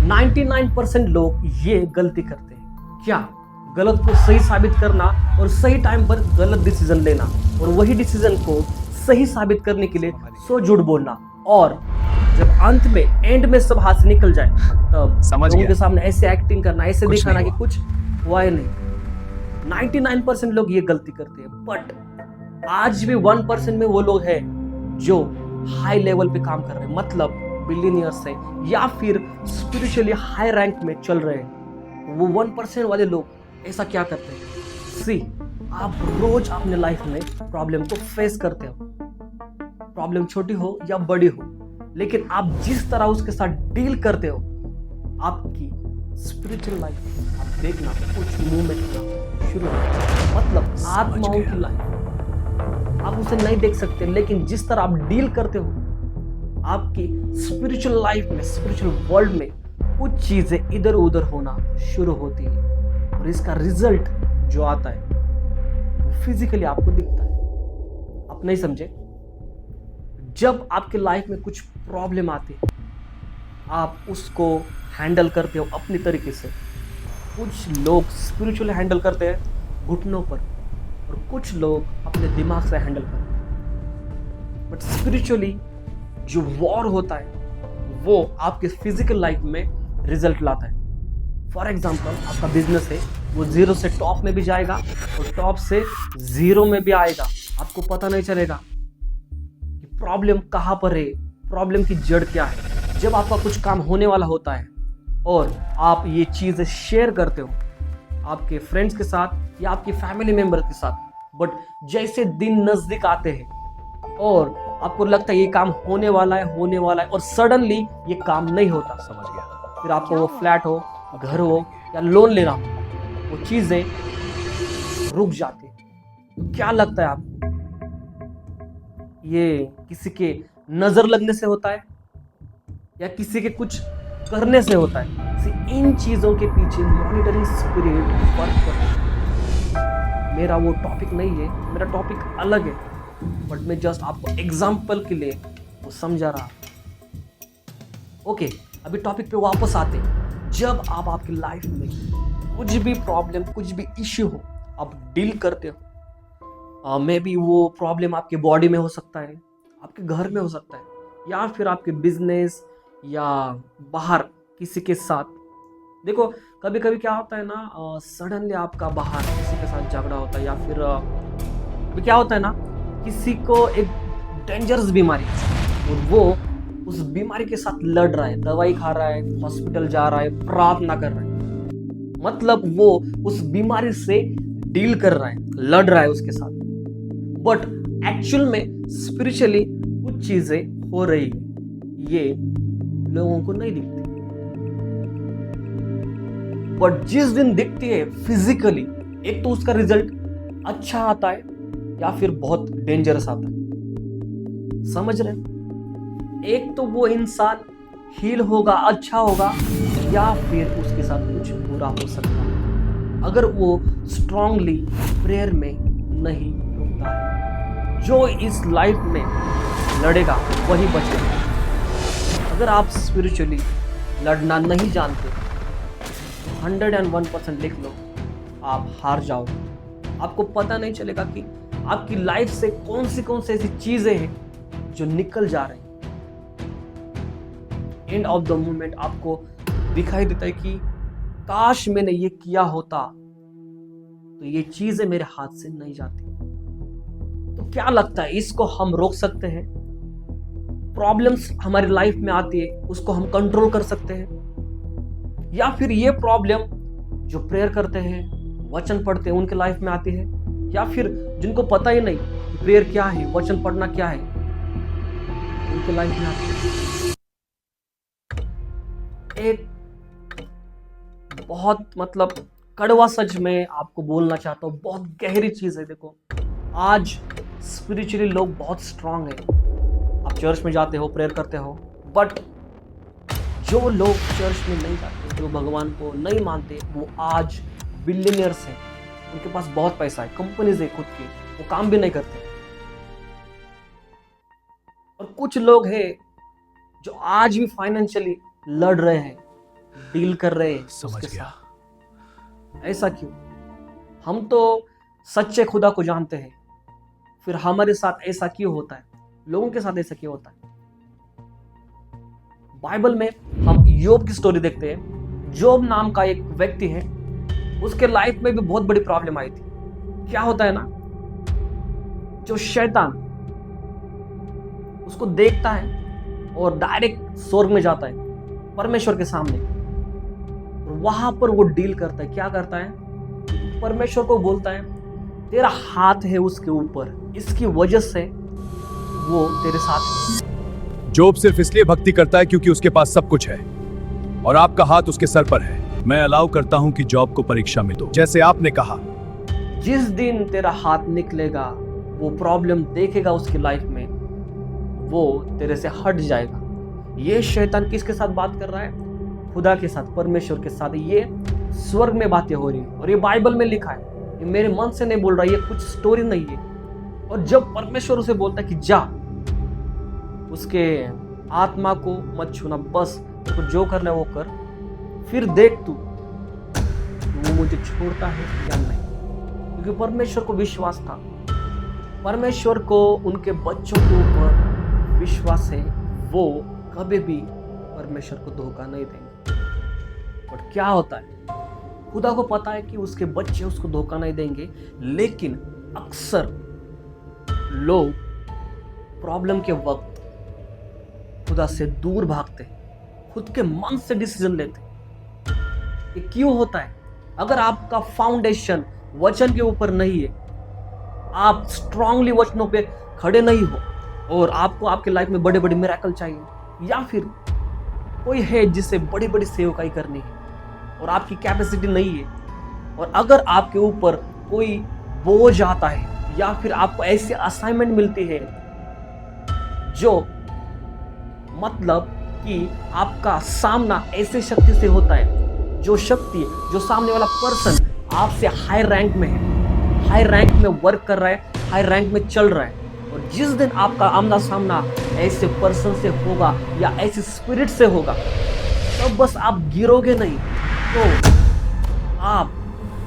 99% लोग ये गलती करते हैं। क्या? गलत को सही साबित करना और सही टाइम पर गलत डिसीजन लेना, और वही डिसीजन को सही साबित करने के लिए सो झूठ बोलना, और जब अंत में एंड में सब हाथ से निकल जाए तब समझ लोगों गया। के सामने ऐसे एक्टिंग करना, ऐसे कुछ दिखाना नहीं कि हुआ। कुछ हुआ ही नहीं। 99% लोग ये गलती करते हैं, बट आज भी 1% में वो लोग हैं जो हाई लेवल पे काम कर रहे हैं, मतलब बिलियनियर्स है या फिर स्पिरिचुअली हाई रैंक में चल रहे हैं। वो 1% वाले लोग ऐसा क्या करते हैं? सी, आप रोज अपने लाइफ में प्रॉब्लम को फेस करते हो, प्रॉब्लम छोटी हो या बड़ी हो, लेकिन आप जिस तरह उसके साथ डील करते हो, आपकी स्पिरिचुअल लाइफ आप देखना कुछ मूवमेंट शुरू हो, मतलब आत्माओं की लाइफ आप उसे नहीं देख सकते, लेकिन जिस तरह आप डील करते हो आपकी स्पिरिचुअल लाइफ में, स्पिरिचुअल वर्ल्ड में कुछ चीजें इधर उधर होना शुरू होती है, और इसका रिजल्ट जो आता है वो फिजिकली आपको दिखता है। आप नहीं समझे? जब आपके लाइफ में कुछ प्रॉब्लम आती है, आप उसको हैंडल करते हो अपनी तरीके से। कुछ लोग स्पिरिचुअली हैंडल करते हैं घुटनों पर, और कुछ लोग अपने दिमाग से हैंडल करते हैं। बट स्पिरिचुअली जो वॉर होता है वो आपके फिजिकल लाइफ में रिजल्ट लाता है। फॉर एग्जाम्पल, आपका बिजनेस है, वो जीरो से टॉप में भी जाएगा और टॉप से जीरो में भी आएगा, आपको पता नहीं चलेगा कि प्रॉब्लम कहाँ पर है, प्रॉब्लम की जड़ क्या है। जब आपका कुछ काम होने वाला होता है और आप ये चीजें शेयर करते हो आपके फ्रेंड्स के साथ या आपकी फैमिली मेंबर के साथ, बट जैसे दिन नजदीक आते हैं और आपको लगता है ये काम होने वाला है और सडनली ये काम नहीं होता, समझ गया। फिर आपको वो फ्लैट हो, घर हो या लोन लेना हो, वो चीजें रुक जाती हैं। तो क्या लगता है आपको, ये किसी के नजर लगने से होता है या किसी के कुछ करने से होता है? इन चीजों के पीछे मॉनिटरिंग स्पिरिट वर्क करता है। मेरा वो टॉपिक नहीं है, मेरा टॉपिक अलग है, बट मैं जस्ट आपको एग्जाम्पल के लिए वो समझा रहा। ओके, अभी टॉपिक पे वापस आते हैं। जब आप आपकी लाइफ में कुछ भी प्रॉब्लम, कुछ भी इश्यू हो, आप डील करते हो, मे बी वो प्रॉब्लम आपके बॉडी में हो सकता है, आपके घर में हो सकता है, या फिर आपके बिजनेस या बाहर किसी के साथ। देखो, कभी कभी क्या होता है ना, सडनली आपका बाहर किसी के साथ झगड़ा होता है, या फिर अभी क्या होता है ना, किसी को एक डेंजरस बीमारी है और वो उस बीमारी के साथ लड़ रहा है, दवाई खा रहा है, हॉस्पिटल जा रहा है, प्रार्थना कर रहा है, मतलब वो उस बीमारी से डील कर रहा है, लड़ रहा है उसके साथ। बट एक्चुअल में स्पिरिचुअली कुछ चीजें हो रही है, ये लोगों को नहीं दिखती, बट जिस दिन दिखती है फिजिकली, एक तो उसका रिजल्ट अच्छा आता है या फिर बहुत डेंजरस आता है। समझ रहे? एक तो वो इंसान हील होगा, अच्छा होगा, या फिर उसके साथ कुछ बुरा हो सकता है अगर वो स्ट्रांगली प्रेयर में नहीं रुकता है। जो इस लाइफ में लड़ेगा वही बचेगा। अगर आप स्पिरिचुअली लड़ना नहीं जानते, 101% लिख लो, आप हार जाओगे। आपको पता नहीं चलेगा कि आपकी लाइफ से कौन सी ऐसी चीजें हैं जो निकल जा रही हैं। एंड ऑफ द मोमेंट आपको दिखाई देता है कि काश मैंने ये किया होता तो ये चीजें मेरे हाथ से नहीं जाती। तो क्या लगता है, इसको हम रोक सकते हैं? प्रॉब्लम्स हमारी लाइफ में आती है, उसको हम कंट्रोल कर सकते हैं? या फिर ये प्रॉब्लम जो प्रेयर करते हैं, वचन पढ़ते हैं, उनके लाइफ में आती है? या फिर जिनको पता ही नहीं कि प्रेयर क्या है, वचन पढ़ना क्या है, उनके लाइफ में आती है? एक बहुत कड़वा सच में आपको बोलना चाहता हूँ, बहुत गहरी चीज है। देखो, आज स्पिरिचुअली लोग बहुत स्ट्रांग है। आप चर्च में जाते हो, प्रेयर करते हो, बट जो लोग चर्च में नहीं जाते, जो भगवान को नहीं मानते, वो आज बिलियनियर्स हैं, उनके पास बहुत पैसा है, कंपनीज है खुद की, वो काम भी नहीं करते। और कुछ लोग हैं जो आज भी फाइनेंशियली लड़ रहे हैं, डील कर रहे हैं समझ उसके गया। साथ। ऐसा क्यों? हम तो सच्चे खुदा को जानते हैं, फिर हमारे साथ ऐसा क्यों होता है? लोगों के साथ ऐसा क्यों होता है? बाइबल में हम योब की स्टोरी देखते हैं। जोब नाम का एक व्यक्ति है, उसके लाइफ में भी बहुत बड़ी प्रॉब्लम आई थी। क्या होता है ना, जो शैतान उसको देखता है और डायरेक्ट स्वर्ग में जाता है परमेश्वर के सामने, और वहां पर वो डील करता है। क्या करता है? परमेश्वर को बोलता है तेरा हाथ है उसके ऊपर, इसकी वजह से वो तेरे साथ है। जोब सिर्फ इसलिए भक्ति करता है क्योंकि उसके पास सब कुछ है और आपका हाथ उसके सर पर है। मैं अलाउ करता हूं कि जॉब को परीक्षा में दो, जैसे आपने कहा। जिस दिन तेरा हाथ निकलेगा, वो प्रॉब्लम देखेगा उसकी लाइफ में, वो तेरे से हट जाएगा। ये शैतान किसके साथ बात कर रहा है? खुदा के साथ, परमेश्वर के साथ। ये स्वर्ग में बातें हो रही है और ये बाइबल में लिखा है। ये मेरे मन से नहीं बोल रहा, ये कुछ स्टोरी नहीं है। और जब परमेश्वर उसे बोलता है कि जा, उसके आत्मा को मत छूना, बस तो जो करना है वो कर, फिर देख तू वो मुझे छोड़ता है या नहीं। क्योंकि परमेश्वर को विश्वास था, परमेश्वर को उनके बच्चों के ऊपर विश्वास है, वो कभी भी परमेश्वर को धोखा नहीं देंगे। बट क्या होता है, खुदा को पता है कि उसके बच्चे उसको धोखा नहीं देंगे, लेकिन अक्सर लोग प्रॉब्लम के वक्त खुदा से दूर भागते, खुद के मन से डिसीजन लेते। ये क्यों होता है? अगर आपका फाउंडेशन वचन के ऊपर नहीं है, आप स्ट्रांगली वचनों पे खड़े नहीं हो, और आपको आपके लाइफ में बड़े बड़े मिरेकल चाहिए, या फिर कोई है जिसे बड़ी बड़ी सेवकाई करनी है और आपकी कैपेसिटी नहीं है, और अगर आपके ऊपर कोई बोझ आता है या फिर आपको ऐसी असाइनमेंट मिलती है जो मतलब कि आपका सामना ऐसे शक्ति से होता है, जो शक्ति, जो सामने वाला पर्सन आपसे हाई रैंक में है, हाई रैंक में वर्क कर रहा है, हाई रैंक में चल रहा है, और जिस दिन आपका आमना सामना ऐसे पर्सन से होगा या ऐसे स्पिरिट से होगा, तब बस आप गिरोगे नहीं तो आप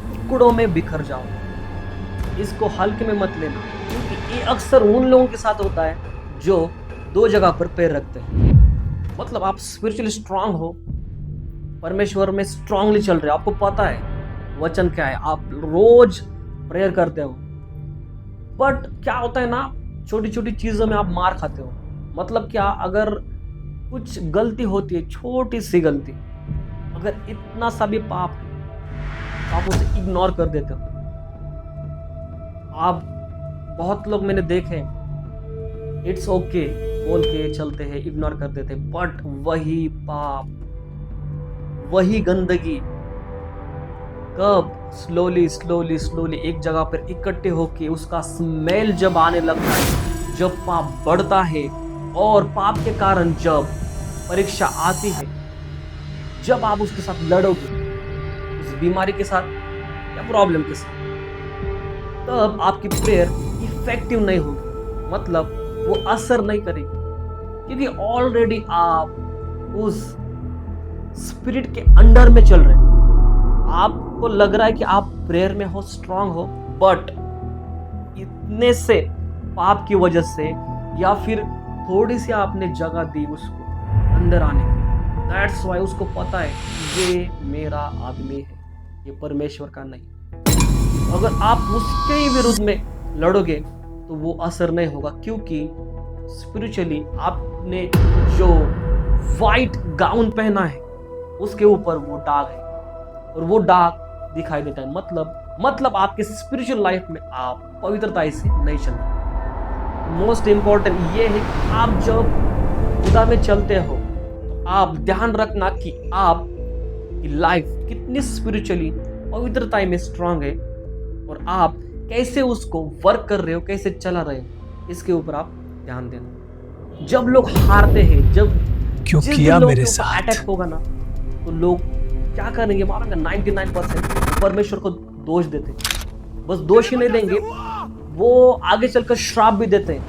टुकड़ों में बिखर जाओगे। इसको हल्के में मत लेना, क्योंकि ये अक्सर उन लोगों के साथ होता है जो दो जगह पर पैर रखते हैं। मतलब आप स्पिरिचुअली स्ट्रांग हो, परमेश्वर में स्ट्रांगली चल रहे हो, आपको पता है वचन क्या है, आप रोज प्रेयर करते हो, बट क्या होता है ना, छोटी छोटी चीजों में आप मार खाते हो। मतलब क्या, अगर कुछ गलती होती है, छोटी सी गलती, अगर इतना सा भी पाप है, तो आप उसे इग्नोर कर देते हो। आप बहुत लोग मैंने देखे इट्स ओके बोल के चलते हैं, इग्नोर कर देते हैं, बट वही पाप, वही गंदगी कब स्लोली स्लोली स्लोली एक जगह पर इकट्ठे होके उसका स्मेल जब आने लगता है, जब पाप बढ़ता है, और पाप के कारण जब परीक्षा आती है, जब आप उसके साथ लड़ोगे, उस बीमारी के साथ या प्रॉब्लम के साथ, तब आपकी प्रेयर इफेक्टिव नहीं होगी, मतलब वो असर नहीं करेगी, क्योंकि ऑलरेडी आप उस स्पिरिट के अंडर में चल रहे हैं। आपको लग रहा है कि आप प्रेयर में हो, स्ट्रांग हो, बट इतने से पाप की वजह से, या फिर थोड़ी सी आपने जगह दी उसको अंदर आने की, दैट्स वाई उसको पता है ये मेरा आदमी है, ये परमेश्वर का नहीं। अगर आप उसके ही विरुद्ध में लड़ोगे तो वो असर नहीं होगा, क्योंकि स्पिरिचुअली आपने जो वाइट गाउन पहना है उसके ऊपर वो दाग है, और वो दाग दिखाई देता है। मतलब आपके स्पिरिचुअल लाइफ में आप पवित्रता से नहीं चलते। मोस्ट इंपॉर्टेंट ये है कि आप जब खुदा में चलते हो तो आप ध्यान रखना कि आप की लाइफ कितनी स्पिरिचुअली पवित्रता में स्ट्रांग है, और आप कैसे उसको वर्क कर रहे हो, कैसे चला रहे हो, इसके ऊपर आप ध्यान देना। जब लोग हारते हैं, जब क्यों जिस किया दिन लोगों मेरे के ऊपर साथ? अटैक होगा ना, तो लोग क्या करेंगे मालूम है? 99% परमेश्वर को दोष देते, बस दोष ही नहीं देंगे, वो आगे चलकर श्राप भी देते हैं।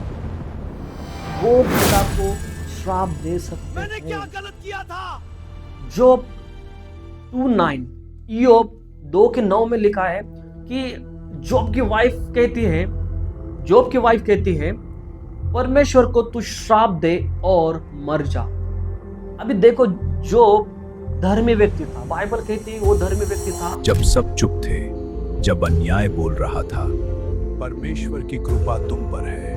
वो खुदा को श्राप दे सकते मैंने क्या हैं। गलत किया था? जोब 2:9 इयोब 2:9 में लिखा है कि जॉब की वाइफ कहती है परमेश्वर को तू श्राप दे और मर जा। अभी देखो, जॉब धर्मी व्यक्ति था, बाइबल कहती है वो धर्मी व्यक्ति था। जब सब चुप थे, जब अन्याय बोल रहा था, परमेश्वर की कृपा तुम पर है।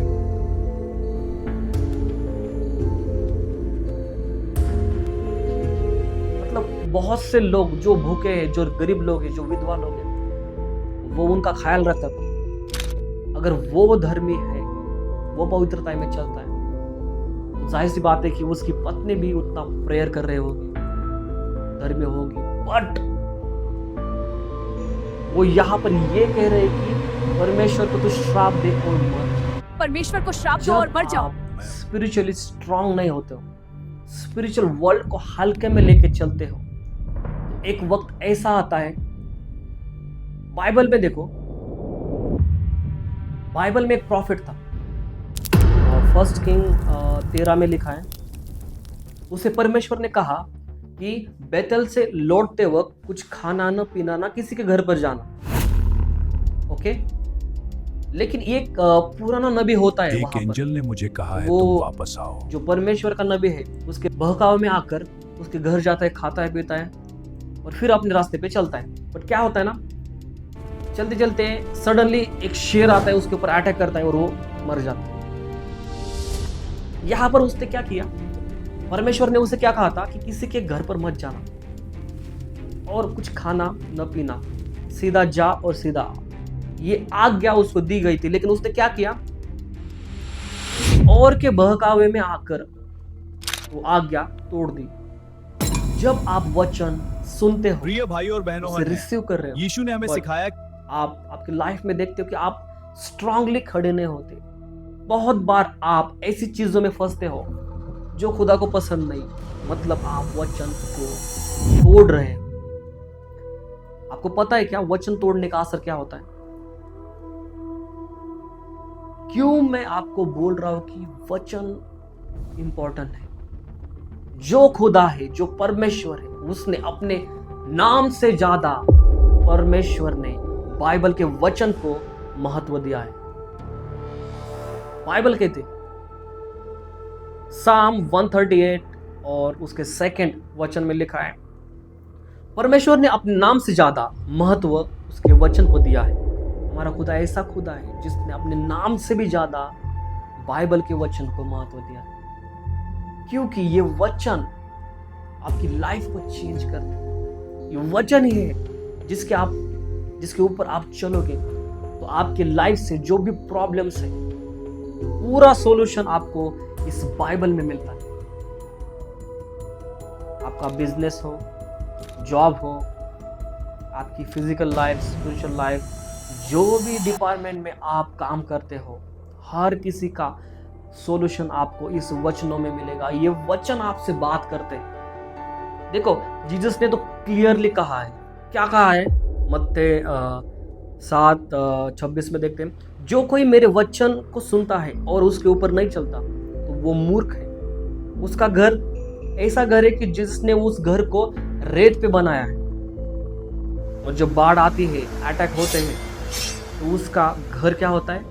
मतलब बहुत से लोग जो भूखे हैं, जो गरीब लोग हैं, जो विधवा लोग हैं, वो उनका ख्याल रखता था। अगर वो धर्मी है, वो पवित्रता में चलता है, तो जाहिर सी बात है कि उसकी पत्नी भी उतना प्रेयर कर रही होगी, धर्मी होगी। बट वो यहाँ पर ये कह रहे हैं कि परमेश्वर को तो श्राप दे और मर। परमेश्वर को श्राप दो और मर जाओ। स्पिरिचुअली स्ट्रांग नहीं होते हो, स्पिरिचुअल वर्ल्ड को हल्के में लेके चलते हो, एक वक्त ऐसा आता है। बाइबल में देखो, बाइबल में एक प्रॉफिट था, फर्स्ट किंग 13 में लिखा है। उसे परमेश्वर ने कहा कि बेतल से लौटते वक्त कुछ खाना न पीना, ना किसी के घर पर जाना। ओके, लेकिन एक पुराना नबी होता है, एक एंजल ने मुझे कहा है वो तुम वापस आओ। जो परमेश्वर का नबी है, उसके बहकाव में आकर उसके घर जाता है, खाता है, पीता है और फिर अपने रास्ते पे चलता है। बट क्या होता है ना, चलते चलते सडनली एक शेर आता है, उसके ऊपर अटैक करता है और वो मर जाता है। यहां पर उसने क्या किया, परमेश्वर ने उसे क्या कहा था कि किसी के घर पर मत जाना और कुछ खाना न पीना, सीधा जा और सीधा आ। ये आज्ञा उसको दी गई थी, लेकिन उसने क्या किया, और के बहकावे में आकर वो आज्ञा तोड़ दी। जब आप वचन सुनते हो, प्रिय भाइयों और बहनों, उसे रिसीव कर रहे हो, यीशु ने हमें but सिखाया आप आपकी लाइफ में देखते हो कि आप स्ट्रांगली खड़े नहीं होते। बहुत बार आप ऐसी चीजों में फंसते हो जो खुदा को पसंद नहीं, मतलब आप वचन को तोड़ रहे हो। आपको पता है क्या वचन तोड़ने का असर क्या होता है? क्यों मैं आपको बोल रहा हूं कि वचन इंपॉर्टेंट है। जो खुदा है, जो परमेश्वर है, उसने अपने नाम से ज्यादा परमेश्वर ने बाइबल के वचन को महत्व दिया है। बाइबल कहते साम 138 और उसके 2 वचन में लिखा है, परमेश्वर ने अपने नाम से ज्यादा महत्व उसके वचन को दिया है। हमारा खुदा ऐसा खुदा है जिसने अपने नाम से भी ज्यादा बाइबल के वचन को महत्व दिया है, क्योंकि ये वचन आपकी लाइफ को चेंज करते हैं। ये वचन ही है जिसके ऊपर आप चलोगे तो आपकी लाइफ से जो भी प्रॉब्लम्स है, पूरा सॉल्यूशन आपको इस बाइबल में मिलता है। आपका बिजनेस हो, जॉब हो, आपकी फिजिकल लाइफ, स्पिरिचुअल लाइफ, जो भी डिपार्टमेंट में आप काम करते हो, हर किसी का सॉल्यूशन आपको इस वचनों में मिलेगा। ये वचन आपसे बात करते हैं। देखो, जीसस ने तो क्लियरली कहा है, क्या कहा है? मत्ते 7:26 में देखते हैं, जो कोई मेरे वचन को सुनता है और उसके ऊपर नहीं चलता तो वो मूर्ख है। उसका घर ऐसा घर है कि जिसने उस घर को रेत पे बनाया है, और जब बाढ़ आती है, अटैक होते हैं, तो उसका घर क्या होता है?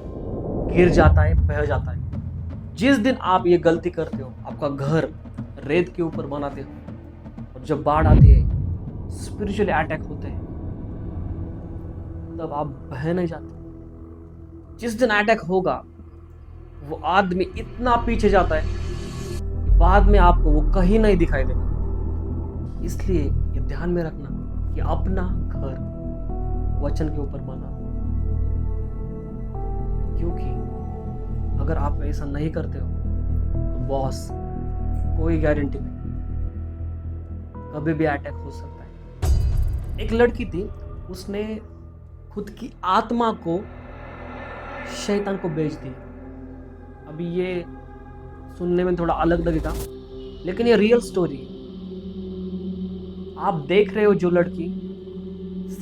गिर जाता है, बह जाता है। जिस दिन आप ये गलती करते हो, आपका घर रेत के ऊपर बनाते हो, और जब बाढ़ आती है, स्पिरिचुअली अटैक होते हैं, तब आप बह नहीं जाते। जिस दिन अटैक होगा, वो आदमी इतना पीछे जाता है कि बाद में आपको वो कहीं नहीं दिखाई देगा। इसलिए ये ध्यान में रखना कि अपना घर वचन के ऊपर बना, क्योंकि अगर आप ऐसा नहीं करते हो तो बॉस, कोई गारंटी नहीं, कभी भी अटैक हो सकता है। एक लड़की थी, उसने खुद की आत्मा को शैतान को बेच दी। अभी ये सुनने में थोड़ा अलग लगेगा, लेकिन ये रियल स्टोरी है। आप देख रहे हो जो लड़की,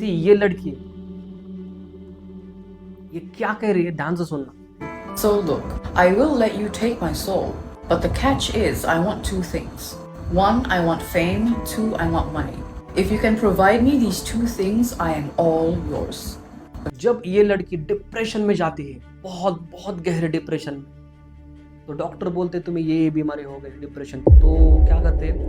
ये लड़की ये क्या कह रही है, ध्यान से सुनना। So look, I will let you take my soul, but the catch is I want two things. One, I want fame. Two, I want money. If you can provide me these two things, I am all yours. जब ये लड़की depression में जाती है, बहुत बहुत गहरे depression में, तो डॉक्टर बोलते तुम्हें ये बीमारी हो गई डिप्रेशन की, तो क्या करते हैं,